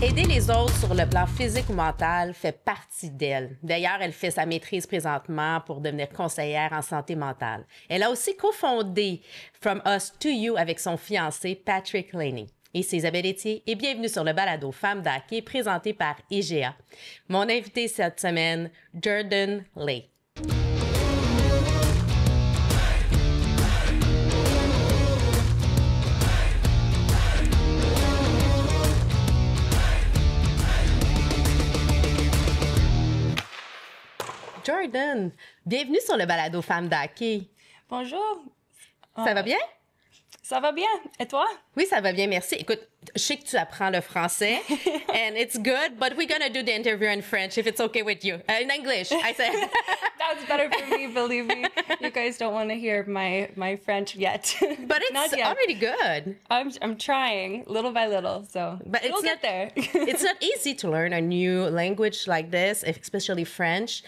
Aider les autres sur le plan physique ou mental fait partie d'elle. D'ailleurs, elle fait sa maîtrise présentement pour devenir conseillère en santé mentale. Elle a aussi cofondé From Us to You avec son fiancé Patrik Laine. Et c'est Isabelle Etier et bienvenue sur le balado Femme d'Hockey présenté par IGA. Mon invité cette semaine, Jordan Leigh. Jordan, bienvenue sur le balado Femme d'Hockey. Bonjour. Ça va bien? Ça va bien. Et toi? Oui, ça va bien, merci. Écoute, je sais que tu apprends le français, and it's good, but we're gonna do the interview in French if it's okay with you. In English, I said. That's better for me, believe me. You guys don't want to hear my French yet. But it's Not yet. already good. I'm trying little by little, so But we'll get there. It's not easy to learn a new language like this, especially French.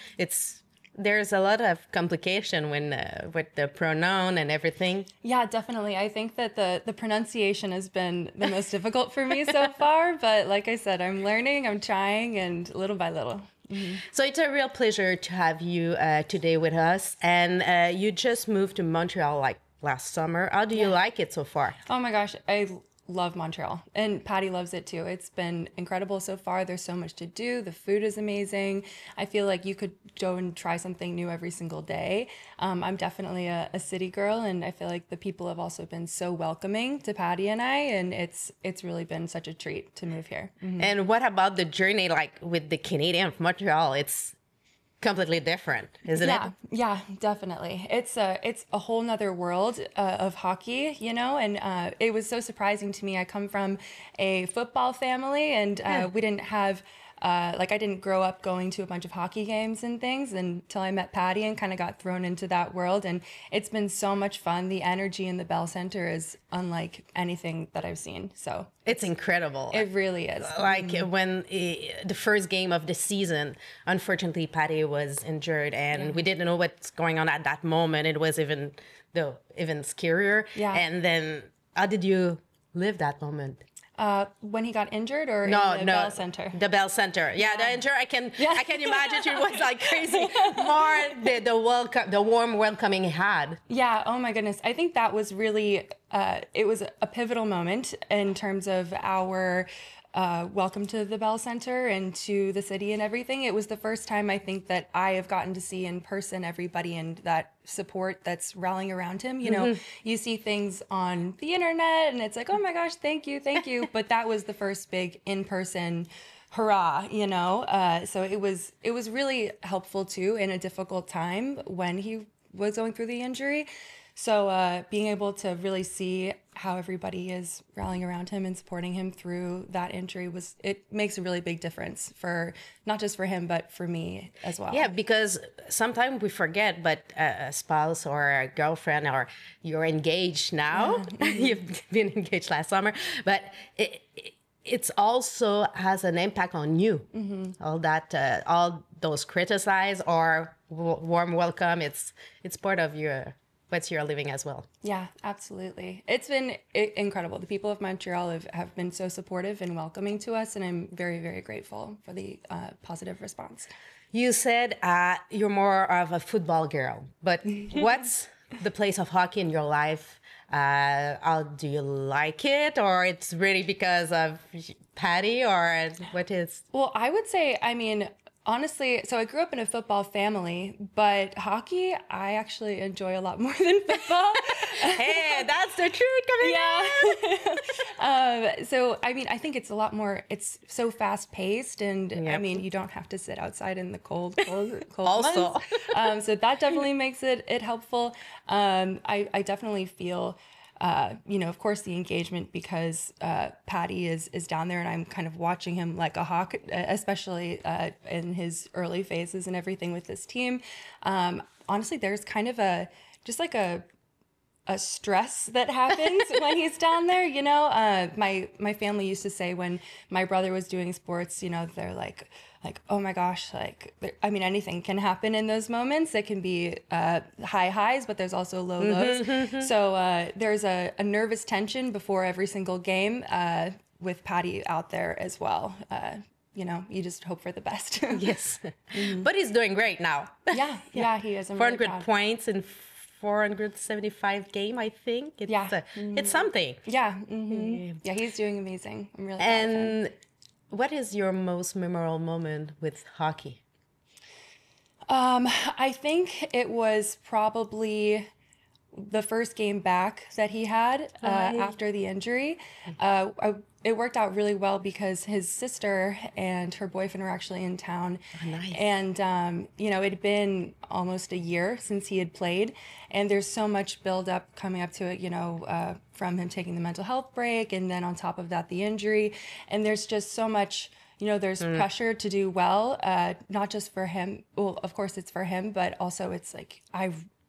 There's a lot of complication when with the pronoun and everything. Yeah, definitely. I think that the pronunciation has been the most difficult for me so far, but like I said, I'm learning, I'm trying, and little by little. Mm-hmm. So it's a real pleasure to have you today with us. And you just moved to Montreal like last summer. How do you like it so far? Oh my gosh, I love Montreal, and Patty loves it too. It's been incredible so far. There's so much to do. The food is amazing. I feel like you could go and try something new every single day. I'm definitely a city girl, and I feel like the people have also been so welcoming to Patty and I, and it's really been such a treat to move here. Mm-hmm. And what about the journey, like with the Canadiens of Montreal? It's completely different, isn't it? Yeah, definitely. It's a whole nother world of hockey, you know, and it was so surprising to me. I come from a football family, and we didn't have I didn't grow up going to a bunch of hockey games and things until I met Patty and kind of got thrown into that world. And it's been so much fun. The energy in the Bell Center is unlike anything that I've seen. So it's incredible. It really is. Like when the first game of the season, unfortunately, Patty was injured and we didn't know what's going on at that moment. It was even scarier. Yeah. And then how did you live that moment? When he got injured or in the Bell Center? The Bell Center. Yeah, the injury, I can imagine it was like crazy. More the warm welcoming he had. Yeah, oh my goodness. I think that was really, it was a pivotal moment in terms of our welcome to the Bell Center and to the city and everything. It was the first time I think that I have gotten to see in person everybody and that support that's rallying around him. You know, you see things on the internet and it's like, oh my gosh, thank you. But that was the first big in-person hurrah, you know? So it was really helpful too in a difficult time when he was going through the injury. So being able to really see how everybody is rallying around him and supporting him through that injury it makes a really big difference for not just for him, but for me as well. Yeah, because sometimes we forget, but a spouse or a girlfriend or you're engaged now, you've been engaged last summer, but it's also has an impact on you. Mm-hmm. All those criticize or warm welcome, it's part of what you're living as well. Yeah, absolutely. It's been incredible. The people of Montreal have been so supportive and welcoming to us, and I'm very, very grateful for the positive response. You said you're more of a football girl, but what's the place of hockey in your life? How do you like it, or it's really because of Patty, or what is? Well, I would say, honestly, so I grew up in a football family, but hockey, I actually enjoy a lot more than football. Hey, that's the truth coming out. So, I think it's a lot more, it's so fast paced and you don't have to sit outside in the cold also. months. So that definitely makes it helpful. I definitely feel of course, the engagement because Patty is down there and I'm kind of watching him like a hawk, especially in his early phases and everything with this team. Honestly, there's kind of a stress that happens when he's down there, you know. My family used to say when my brother was doing sports, you know, they're like, oh my gosh, anything can happen in those moments. It can be high highs, but there's also low lows. So there's a nervous tension before every single game with Patty out there as well. You know, you just hope for the best. Yes. But he's doing great now. Yeah, he is. I'm 400 really proud. points in 475 game, I think. It's something. Yeah. Yeah, he's doing amazing. I'm really proud of him. And what is your most memorable moment with hockey? I think it was probably the first game back that he had after the injury. It worked out really well because his sister and her boyfriend were actually in town. Oh, nice. And, you know, it had been almost a year since he had played. And there's so much buildup coming up to it, you know, from him taking the mental health break. And then on top of that, the injury. And there's just so much, you know, there's pressure to do well, not just for him. Well, of course it's for him, but also it's like,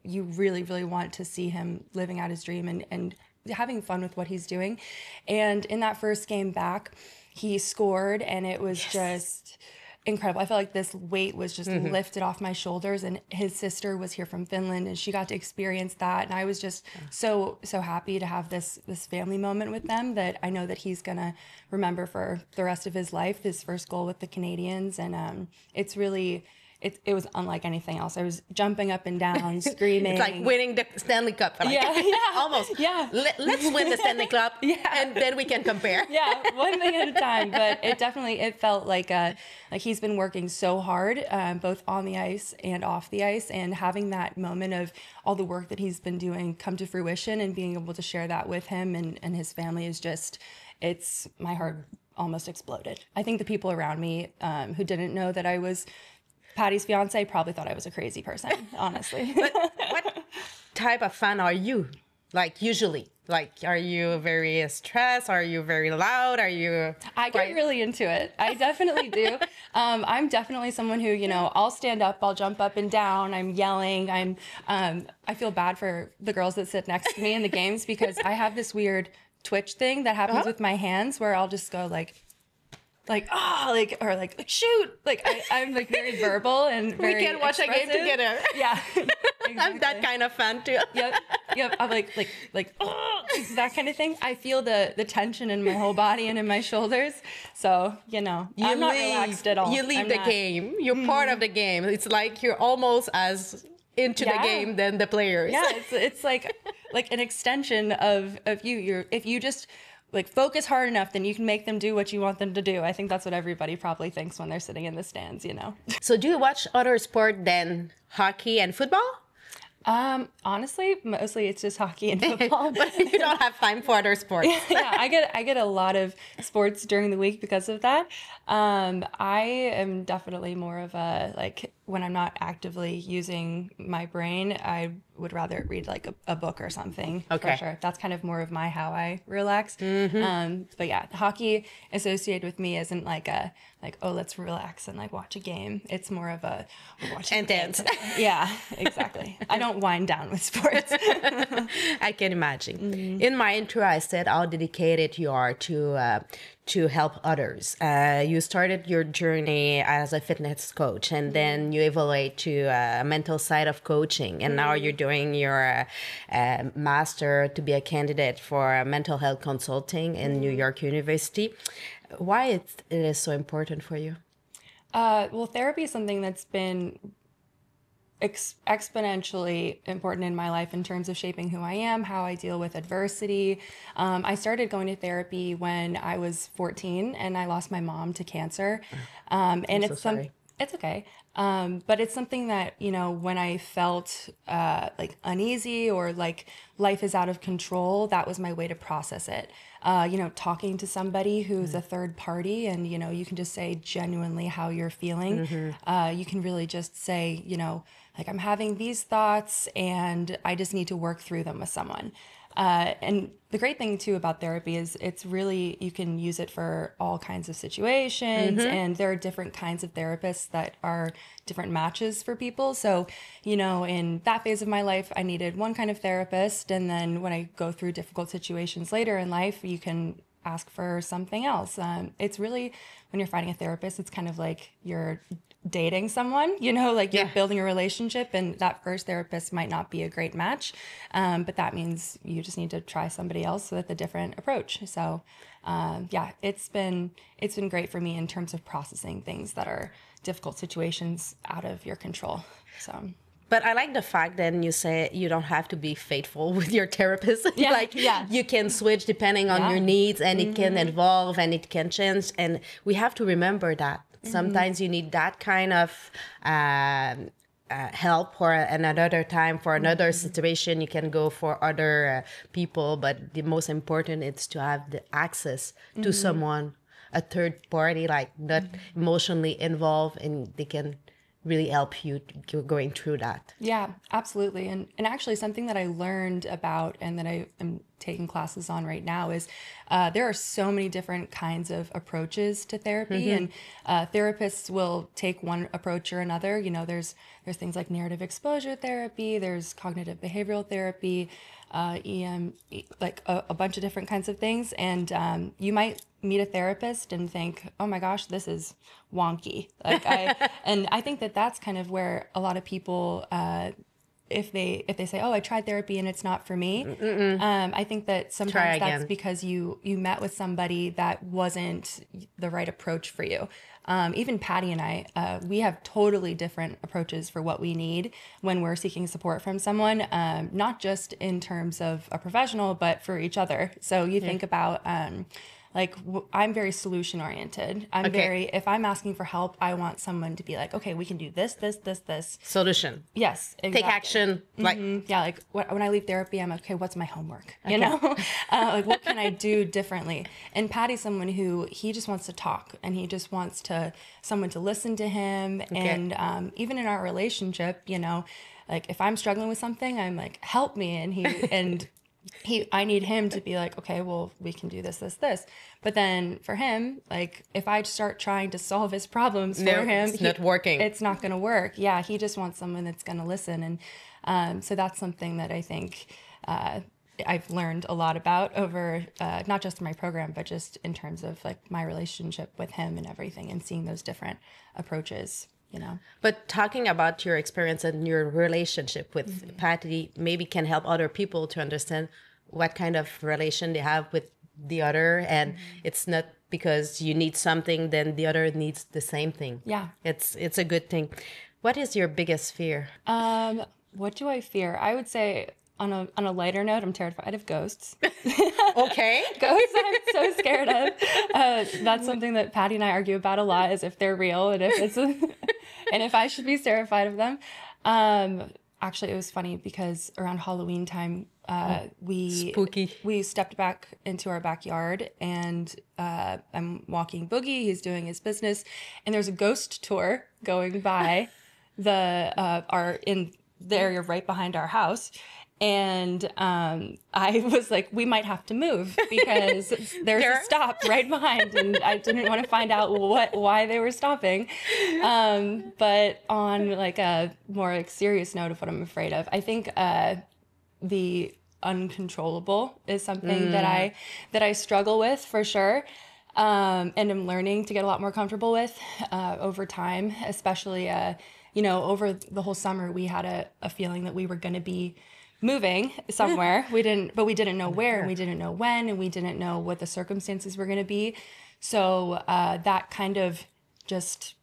you really, really want to see him living out his dream and having fun with what he's doing. And in that first game back, he scored, and it was just incredible. I felt like this weight was just lifted off my shoulders, and his sister was here from Finland, and she got to experience that. And I was just so happy to have this family moment with them that I know that he's gonna remember for the rest of his life, his first goal with the Canadiens. And it's really, it was unlike anything else. I was jumping up and down, screaming. It's like winning the Stanley Cup. Like, almost. Yeah. Let's win the Stanley Cup, and then we can compare. Yeah, one thing at a time. But it felt like he's been working so hard, both on the ice and off the ice, and having that moment of all the work that he's been doing come to fruition and being able to share that with him and his family is just, my heart almost exploded. I think the people around me who didn't know that I was Patty's fiancée probably thought I was a crazy person, honestly. But what type of fan are you? Like, usually? Like, are you very stressed? Are you very loud? I get really into it. I definitely do. I'm definitely someone who, you know, I'll stand up, I'll jump up and down, I'm yelling. I feel bad for the girls that sit next to me in the games because I have this weird twitch thing that happens with my hands where I'll just go shoot, I'm like very verbal and very we can watch expressive. A game together. Yeah, exactly. I'm that kind of fan too. Yep. I'm like that kind of thing. I feel the tension in my whole body and in my shoulders. So I'm not relaxed at all. You leave the game. You're part of the game. It's like you're almost as into the game than the players. Yeah, it's like an extension of you. If you just focus hard enough, then you can make them do what you want them to do. I think that's what everybody probably thinks when they're sitting in the stands, you know. So do you watch other sport than hockey and football? Honestly, mostly it's just hockey and football. But you don't have time for other sports. Yeah, I get a lot of sports during the week because of that. I am definitely more of a, when I'm not actively using my brain, I would rather read a book or something. Okay. For sure. That's kind of more of how I relax. But yeah, hockey associated with me isn't let's relax and watch a game. It's more of a watch and dance. Yeah, exactly. I don't wind down with sports. I can imagine. In my intro, I said how dedicated you are to help others. You started your journey as a fitness coach, and then you evolved to a mental side of coaching, and now you're doing your master to be a candidate for mental health consulting in New York University. Why it is so important for you? Well, therapy is something that's been exponentially important in my life in terms of shaping who I am, how I deal with adversity. I started going to therapy when I was 14 and I lost my mom to cancer. And it's okay. But it's something that, when I felt uneasy or life is out of control, that was my way to process it. Talking to somebody who's a third party and, you can just say genuinely how you're feeling. You can really just say, I'm having these thoughts and I just need to work through them with someone. And the great thing too about therapy is it's really, you can use it for all kinds of situations and there are different kinds of therapists that are different matches for people. So, in that phase of my life, I needed one kind of therapist. And then when I go through difficult situations later in life, you can ask for something else. It's really, when you're finding a therapist, it's kind of like you're dating someone, like you're building a relationship, and that first therapist might not be a great match. But that means you just need to try somebody else with a different approach. So it's been great for me in terms of processing things that are difficult situations out of your control. So. But I like the fact that you say you don't have to be faithful with your therapist. You can switch depending on your needs, and it can evolve and it can change. And we have to remember that. Sometimes you need that kind of help for another time, for another situation. You can go for other people. But the most important is to have the access to someone, a third party, like not emotionally involved, and they can really help you going through that. Yeah, absolutely. And actually something that I learned about and that I am taking classes on right now is there are so many different kinds of approaches to therapy, and therapists will take one approach or another. There's things like narrative exposure therapy, there's cognitive behavioral therapy, like a bunch of different kinds of things. And you might meet a therapist and think, oh my gosh, this is wonky. And I think that that's kind of where a lot of people, if they say, oh, I tried therapy and it's not for me. I think that sometimes that's because you met with somebody that wasn't the right approach for you. Even Patty and I, we have totally different approaches for what we need when we're seeking support from someone, not just in terms of a professional, but for each other. So you think about, I'm very solution oriented. If I'm asking for help, I want someone to be like, okay, we can do this. Solution. Yes, exactly. Take action. When I leave therapy, I'm like, okay, what's my homework? What can I do differently? And Patty's someone who, he just wants to talk, and he just wants someone to listen to him. Okay. And even in our relationship, if I'm struggling with something, I'm like, help me. And I need him to be like, okay, well, we can do this. But then for him, if I start trying to solve his problems for him, it's not working. It's not going to work. Yeah, he just wants someone that's going to listen. And so that's something that I think I've learned a lot about over not just my program, but just in terms of my relationship with him and everything, and seeing those different approaches. But talking about your experience and your relationship with Patty maybe can help other people to understand what kind of relation they have with the other. And it's not because you need something, then the other needs the same thing. Yeah. It's a good thing. What is your biggest fear? What do I fear? I would say on a lighter note, I'm terrified of ghosts. Okay. Ghosts I'm so scared of. That's something that Patty and I argue about a lot, is if they're real and if I should be terrified of them. Actually, it was funny because around Halloween time, we stepped back into our backyard, and I'm walking Boogie. He's doing his business, and there's a ghost tour going by the area right behind our house. And I was like, we might have to move because there's a stop right behind, and I didn't want to find out why they were stopping. But on a more serious note of what I'm afraid of, I think the uncontrollable is something that I struggle with for sure. And I'm learning to get a lot more comfortable with over time, especially over the whole summer we had a feeling that we were going to be moving somewhere. We didn't know where, and we didn't know when, and we didn't know what the circumstances were going to be. So that kind of just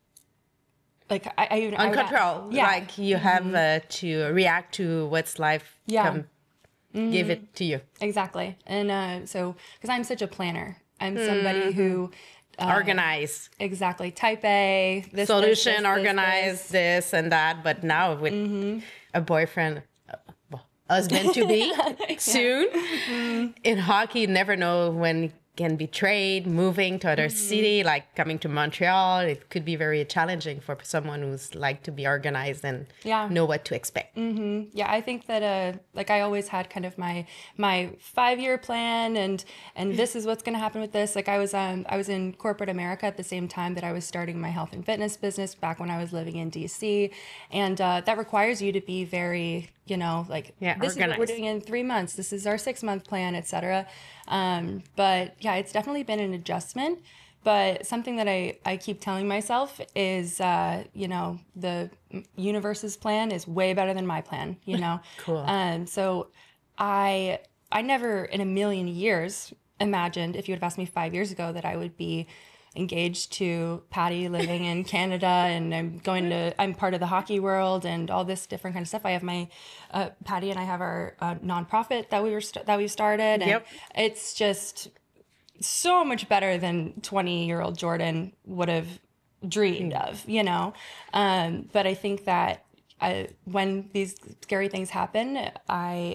uncontrolled. You have to react to what's life give it to you. Exactly. And so because I'm such a planner, I'm somebody who organize. Exactly. Type A, this, solution, this, organize this and that. But now with a boyfriend, husband to be soon. In hockey, you never know when it can be trade, moving to other city, like coming to Montreal. It could be very challenging for someone who's like to be organized and know what to expect. Yeah, I think that I always had kind of my 5-year plan, and this is what's going to happen with this. I was in corporate America at the same time that I was starting my health and fitness business back when I was living in DC, and that requires you to be very this organized. Is what we're doing in 3 months. This is our 6-month plan, etc. But yeah, it's definitely been an adjustment But something that I keep telling myself is, the universe's plan is way better than my plan, Cool. So I never in a million years imagined, if you would have asked me 5 years ago, that I would be engaged to Patty living in Canada, and I'm part of the hockey world and all this different kind of stuff. I have my, Patty and I have our nonprofit that we've started. And it's just so much better than 20-year-old Jordan would have dreamed of, But I think that when these scary things happen,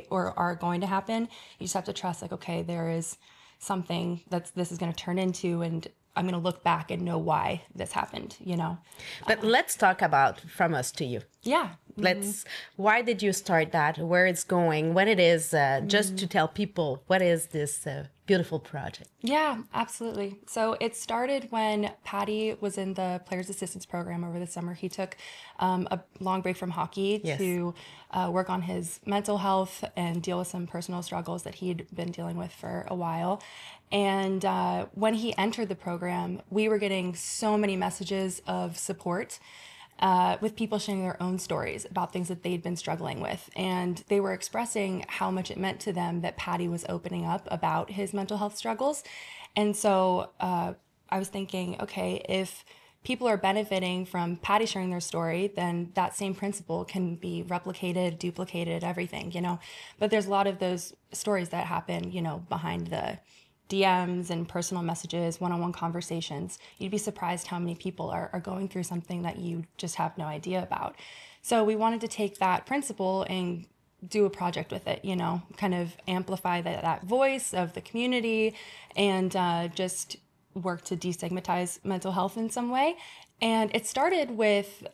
or are going to happen, you just have to trust, like, okay, there is something this is going to turn into, and I'm going to look back and know why this happened, But let's talk about From Us to You. Yeah. Why did you start that? Where it's going? When it is? Just to tell people, what is this beautiful project? Yeah, absolutely. So it started when Patty was in the Players Assistance Program over the summer. He took a long break from hockey to work on his mental health and deal with some personal struggles that he'd been dealing with for a while. And when he entered the program, we were getting so many messages of support with people sharing their own stories about things that they'd been struggling with. And they were expressing how much it meant to them that Patty was opening up about his mental health struggles. And so I was thinking, okay, if people are benefiting from Patty sharing their story, then that same principle can be replicated, duplicated, everything, But there's a lot of those stories that happen, behind the DMs and personal messages, one-on-one conversations. You'd be surprised how many people are going through something that you just have no idea about. So we wanted to take that principle and do a project with it, kind of amplify that voice of the community, and just work to destigmatize mental health in some way. And it started with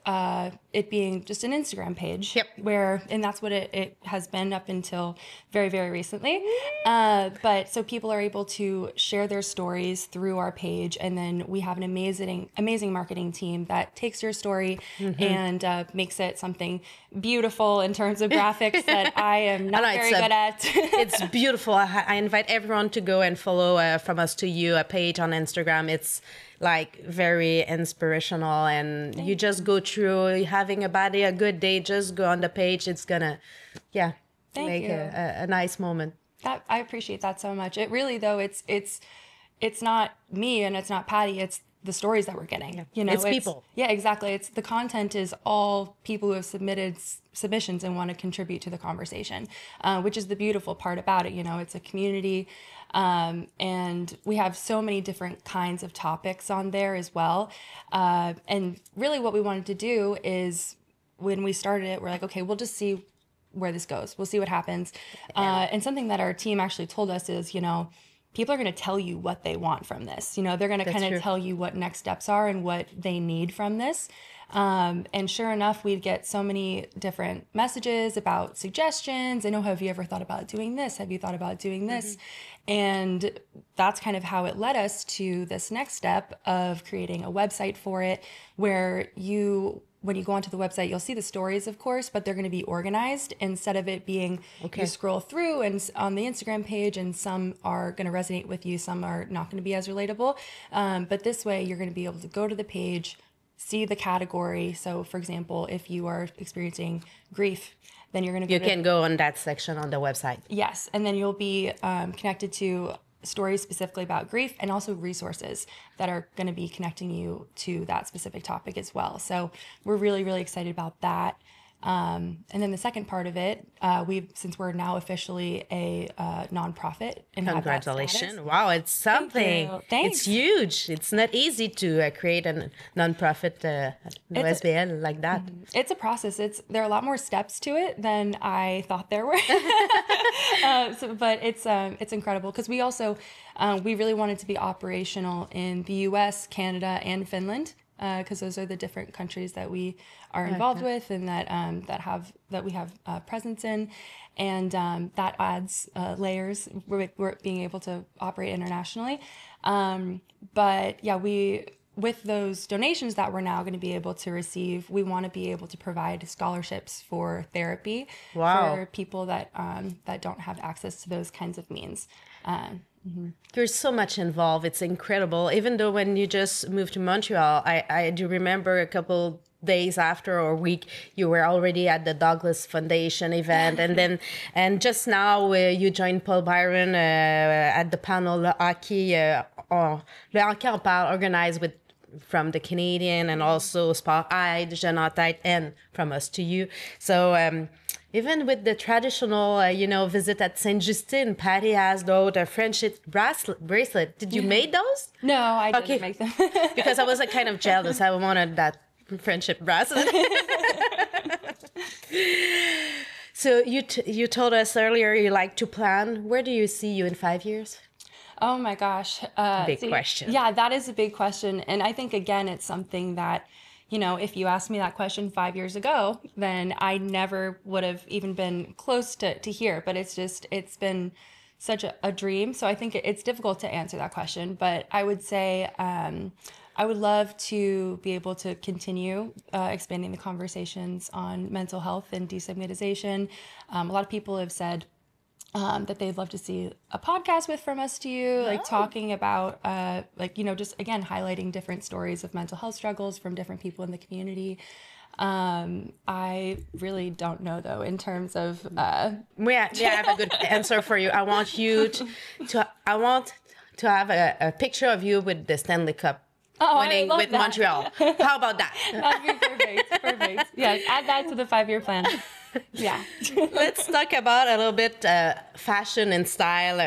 it being just an Instagram page, and that's what it has been up until very, very recently. But so people are able to share their stories through our page, and then we have an amazing marketing team that takes your story and makes it something beautiful in terms of graphics that I am not very good at. It's beautiful. I invite everyone to go and follow From Us to You, a page on Instagram. It's like very inspirational, and you just go through having a bad day, a good day, just go on the page. It's gonna make a nice moment. That I appreciate that so much. It really, though, it's not me and it's not Patty, it's the stories that we're getting. It's people. Yeah, exactly. It's the content is all people who have submitted submissions and want to contribute to the conversation, which is the beautiful part about it. It's a community. And we have so many different kinds of topics on there as well. And really what we wanted to do is, when we started it, we're like, okay, we'll just see where this goes. We'll see what happens. And something that our team actually told us is, people are going to tell you what they want from this. They're going to kind of tell you what next steps are and what they need from this. And sure enough, we'd get so many different messages about suggestions. Have you ever thought about doing this? Have you thought about doing this? And that's kind of how it led us to this next step of creating a website for it, where when you go onto the website, you'll see the stories, of course, but they're going to be organized instead of it being you scroll through and on the Instagram page, and some are going to resonate with you, some are not going to be as relatable. But this way, you're going to be able to go to the page, see the category. So, for example, if you are experiencing grief, then you're going to go on that section on the website. Yes, and then you'll be connected to stories specifically about grief, and also resources that are going to be connecting you to that specific topic as well. So we're really, really excited about that. And then the second part of it, since we're now officially a nonprofit. And congratulations. Wow, it's something. Thanks. It's huge. It's not easy to create a nonprofit SBL like that. It's a process. There are a lot more steps to it than I thought there were. But it's incredible, because we also we really wanted to be operational in the US, Canada, and Finland, because those are the different countries that we are involved with, and that we have presence in, and that adds layers. We're being able to operate internationally, but yeah, with those donations that we're now going to be able to receive, we want to be able to provide scholarships for therapy for people that don't have access to those kinds of means. You're so much involved. It's incredible. Even though when you just moved to Montreal, I do remember a couple days after or week, you were already at the Douglas Foundation event. And just now you joined Paul Byron at the panel Le Hockey, Le Hockey en Parle, organized from the Canadian and also Sport Aide, Jeune en Tête, and from us to you. So even with the traditional, visit at Saint-Justine, Patty has the friendship bracelet. Did you make those? No, I didn't make them. Because I was kind of jealous. I wanted that friendship bracelet. So you told us earlier you like to plan. Where do you see you in 5 years? Oh my gosh. Big question. Yeah, that is a big question. And I think, again, it's something that, if you asked me that question 5 years ago, then I never would have even been close to here. But it's been such a dream. So I think it's difficult to answer that question. But I would say I would love to be able to continue expanding the conversations on mental health and destigmatization. A lot of people have said that they'd love to see a podcast with From Us to You, like talking about, just again, highlighting different stories of mental health struggles from different people in the community. I really don't know though, in terms of, I have a good answer for you. I want you to have a picture of you with the Stanley Cup winning with that. Montreal. How about that? That'd be perfect. Yeah, add that to the 5-year plan. Yeah. Let's talk about a little bit fashion and style.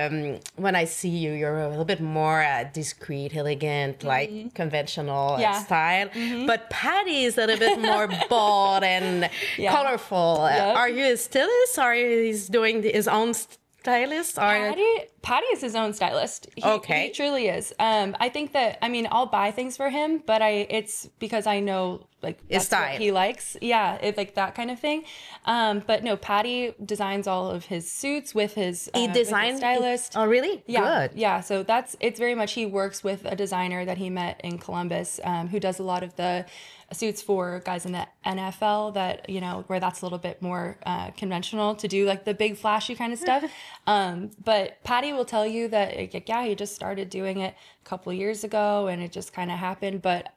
When I see you, you're a little bit more discreet, elegant, like conventional style. But Patty is a little bit more bold and colorful. Are you a stylist, or is doing his own stylist? Or Patty is his own stylist. He truly is. I think that, I'll buy things for him, but it's because I know that's what he likes. Yeah, it's like that kind of thing. But no, Patty designs all of his suits with his stylist. Oh, really? Yeah. Good. Yeah. So it's very much, he works with a designer that he met in Columbus, who does a lot of the suits for guys in the NFL that, where that's a little bit more conventional to do like the big flashy kind of stuff. But Patty will tell you that, he just started doing it a couple years ago and it just kind of happened. But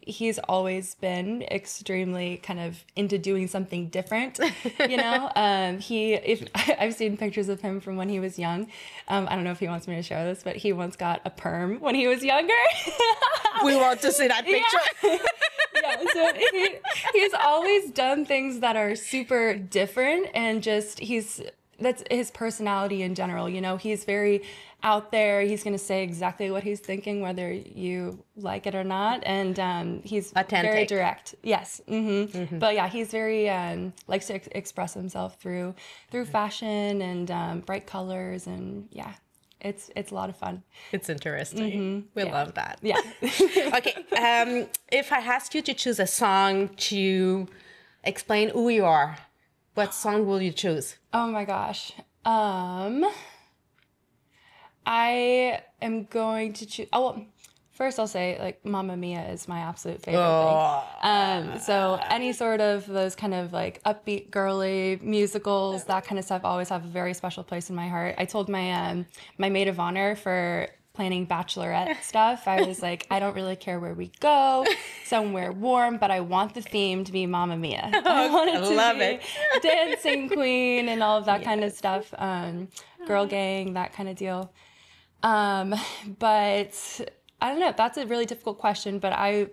he's always been extremely kind of into doing something different, I've seen pictures of him from when he was young. I don't know if he wants me to show this, but he once got a perm when he was younger. We want to see that picture. Yeah, so he's always done things that are super different, and that's his personality in general. He's very out there. He's going to say exactly what he's thinking, whether you like it or not. And he's authentic. Very direct. Yes. But yeah, he's very, likes to express himself through fashion and bright colors. And yeah, it's a lot of fun. It's interesting. We love that. Yeah. Okay. If I ask you to choose a song to explain who you are, what song will you choose? Oh my gosh. I am going to choose. First I'll say Mamma Mia is my absolute favorite thing. So any sort of those kind of upbeat girly musicals, that kind of stuff always have a very special place in my heart. I told my my maid of honor for planning bachelorette stuff, I was like, I don't really care where we go, somewhere warm, but I want the theme to be Mamma Mia. I want it to be Dancing Queen and all of that kind of stuff, girl gang, that kind of deal. But I don't know, that's a really difficult question, but I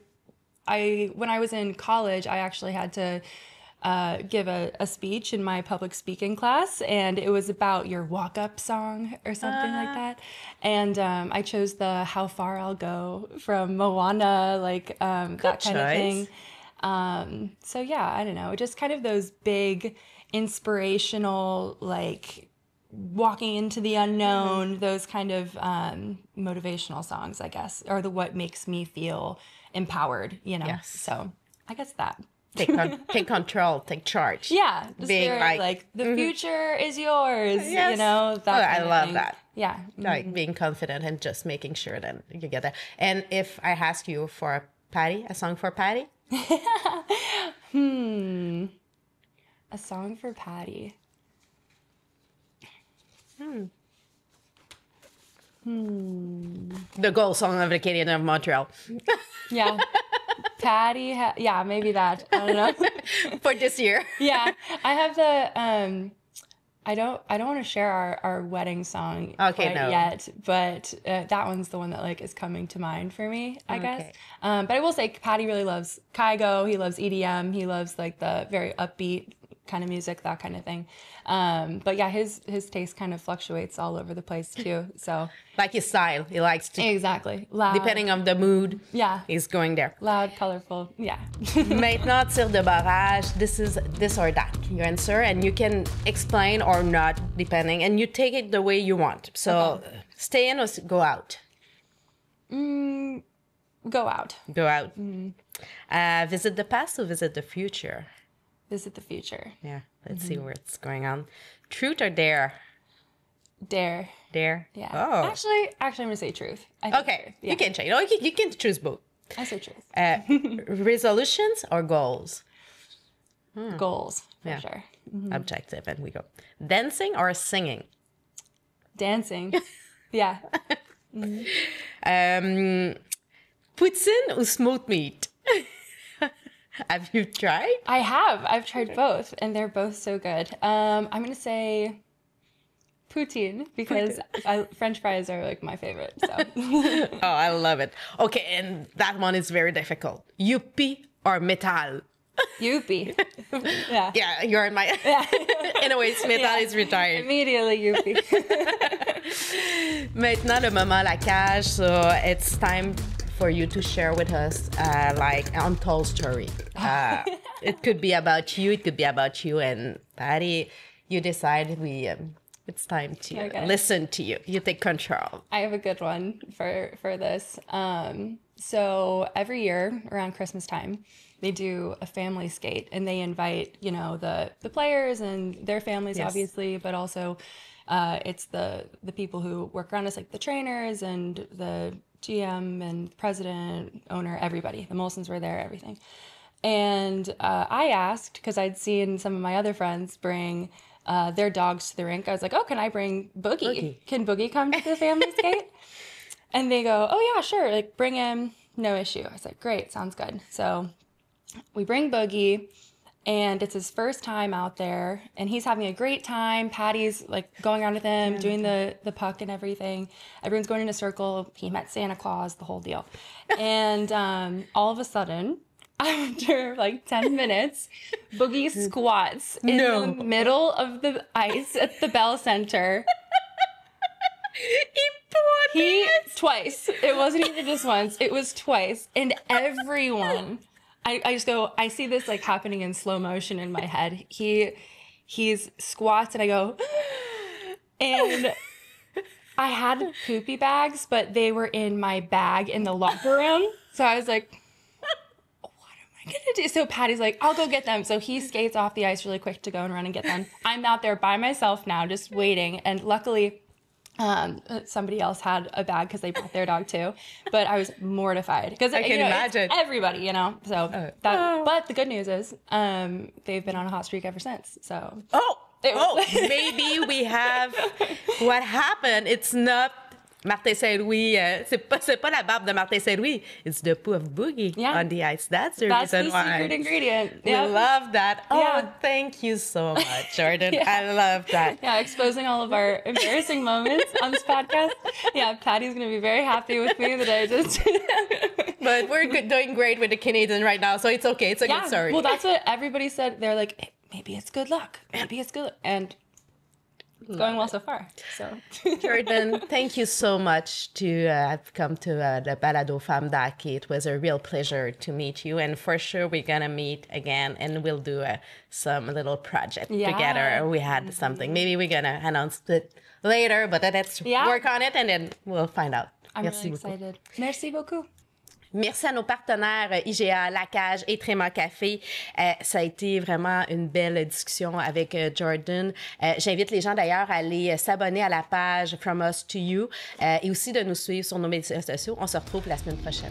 when I was in college, I actually had to give a speech in my public speaking class, and it was about your walk-up song or something like that. And I chose the How Far I'll Go from Moana, that kind of thing. So yeah, I don't know, just kind of those big inspirational, walking into the unknown, those kind of motivational songs, I guess, are what makes me feel empowered, Yes. So I guess that. Take control, take charge. Yeah, just being the future is yours. Yes. That I love that. Yeah, being confident and just making sure that you get that. And if I ask you for a song for Patty, a song for Patty. The goal song of the Canadiens of Montreal. Yeah. Patty, yeah, maybe that. I don't know. For this year. Yeah. I have the, I don't want to share our wedding song yet, but that one's the one that like is coming to mind for me, I guess. But I will say Patty really loves Kygo. He loves EDM. He loves like the very upbeat kind of music, that kind of thing. But yeah, his taste kind of fluctuates all over the place too. So like his style, he likes to exactly loud. Depending on the mood. Yeah, he's going there. Loud, colorful. Yeah. Maintenant, tir de barrage. This is this or that. You answer, and you can explain or not, depending, and you take it the way you want. So, stay in or go out. Go out. Go out. Visit the past or visit the future. Visit the future. Yeah, let's see where it's going on. Truth or dare? Dare. Dare? Yeah. Oh. Actually, I'm going to say truth. Okay, Yeah. you can change. Oh, you can choose both. I say truth. Resolutions or goals? Goals, for sure. Objective, and we go. Dancing or singing? Dancing. Yeah. Poutine or smoked meat? Have you tried? I have. I've tried both, and they're both so good. I'm going to say poutine because French fries are like my favorite. So. Oh, I love it. Okay, and that one is very difficult. Youpi or Mentale? Youpi. Yeah. Yeah, you're in my... Anyways, Mentale is retired. Immediately Youpi. Maintenant, le moment la cage. So it's time for you to share with us like an untold story. It could be about you. It could be about you and Patty. You decide. It's time to listen to you. You take control. I have a good one for this. So every year around Christmas time, they do a family skate, and they invite the players and their families, obviously, but also it's the people who work around us, like the trainers and the GM and president, owner, everybody. The Molsons were there, everything. And I asked, because I'd seen some of my other friends bring their dogs to the rink. I was like, oh, can I bring Boogie? Can Boogie come to the family skate? And they go, oh, yeah, sure. Like, bring him. No issue. I was like, great. Sounds good. So we bring Boogie, and it's his first time out there, and he's having a great time. Patty's like going around with him, doing the puck and everything. Everyone's going in a circle. He met Santa Claus, the whole deal. And all of a sudden, after like 10 minutes, Boogie squats in the middle of the ice at the Bell Center. Twice. It wasn't even just once. It was twice. And everyone... I just go, I see this like happening in slow motion in my head. He's squats, and I go, and I had poopy bags, but they were in my bag in the locker room. So I was like, what am I going to do? So Patty's like, I'll go get them. So he skates off the ice really quick to go and run and get them. I'm out there by myself now, just waiting. And luckily, somebody else had a bag because they brought their dog too, but I was mortified because I can imagine everybody, so but the good news is they've been on a hot streak ever since. So maybe we have what happened. It's not Martin Saint-Louis, c'est pas la barbe de Martin Saint-Louis. It's the poo of Boogie on the ice. That's the reason why. That's the secret ingredient. We love that. Oh, thank you so much, Jordan. I love that. Yeah, exposing all of our embarrassing moments on this podcast. Yeah, Patty's going to be very happy with me that I just... But we're doing great with the Canadian right now, so it's okay. It's a good story. Well, that's what everybody said. They're like, hey, maybe it's good luck. Maybe it's good luck. And... it's going well so far. So, Jordan, thank you so much to have come to the balado Femme. It was a real pleasure to meet you, and for sure we're gonna meet again, and we'll do some little project together. We had something. Maybe we're gonna announce it later, but let's work on it, and then we'll find out. I'm really excited. Merci beaucoup. Merci à nos partenaires IGA, La Cage et Tréma Café. Ça a été vraiment une belle discussion avec Jordan. J'invite les gens d'ailleurs à aller s'abonner à la page From Us to You et aussi de nous suivre sur nos médias sociaux. On se retrouve la semaine prochaine.